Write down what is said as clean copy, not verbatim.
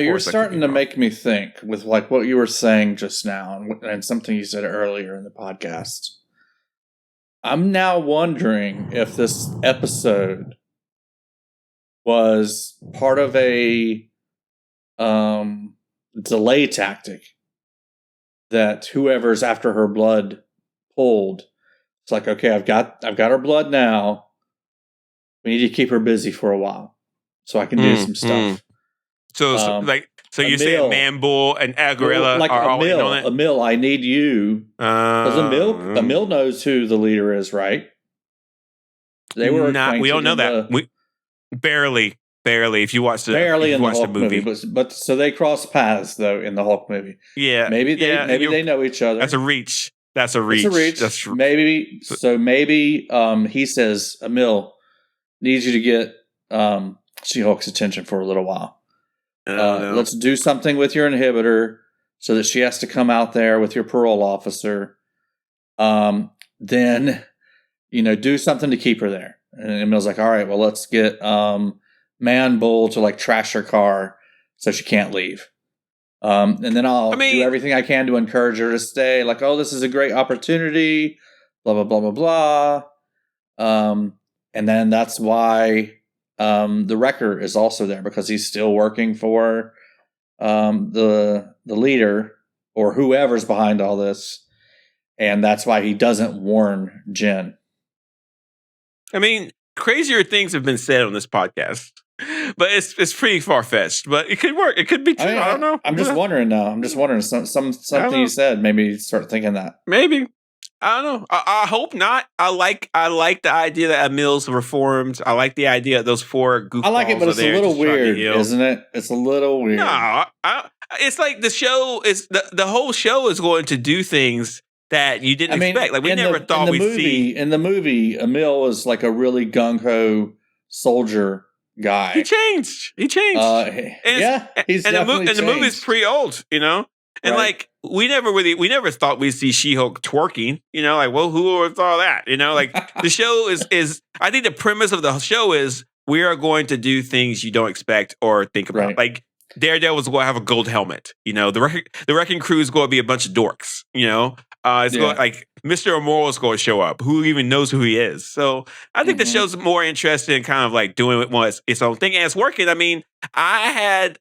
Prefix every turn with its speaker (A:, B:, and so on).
A: You're starting to make me think with like what you were saying just now and something you said earlier in the podcast. I'm now wondering if this episode was part of a delay tactic that whoever's after her blood pulled. It's like, okay, I've got her blood now. We need to keep her busy for a while so I can do some stuff.
B: So you're saying Man-Bull and Agarella
A: like
B: are all in on it?
A: Emil, I need you. Because Emil knows who the leader is, right? They were
B: we don't know that. We barely. If you watch the
A: Hulk movie, but so they cross paths though in the Hulk movie.
B: Yeah,
A: maybe they know each other.
B: That's a reach. It's a reach.
A: Maybe he says, Emil needs you to get She-Hulk's attention for a little while. Let's do something with your inhibitor so that she has to come out there with your parole officer. Then, do something to keep her there. And Emil's like, all right, well, let's get Man-Bull to like trash her car so she can't leave. And then I'll do everything I can to encourage her to stay. Like, oh, this is a great opportunity. Blah blah blah blah blah. And then that's why the Wrecker is also there because he's still working for the leader or whoever's behind all this, and that's why he doesn't warn Jen.
B: Crazier things have been said on this podcast. But it's pretty far-fetched. But it could work. It could be true. I don't know.
A: I'm just wondering now. Something you said made me start thinking that.
B: Maybe. I don't know. I hope not. I like the idea that Emil's reformed. I like the idea that those 4 goofballs. I
A: like it, but it's a little weird, isn't it? It's a little weird.
B: No, it's like the show is the whole show is going to do things that you didn't expect. Like we never thought we'd see.
A: In the movie, Emil was like a really gung-ho soldier guy.
B: He changed.
A: He's definitely changed.
B: The movie's pretty old, And
A: right.
B: like we never thought we'd see She-Hulk twerking, who would have thought that? Like the show is I think the premise of the show is we are going to do things you don't expect or think about.
A: Right.
B: Like Daredevil's going to have a gold helmet, the Wrecking Crew is going to be a bunch of dorks, going like Mr. Immoral is going to show up. Who even knows who he is? So I think the show's more interested in kind of like doing its own thing, and it's working. I had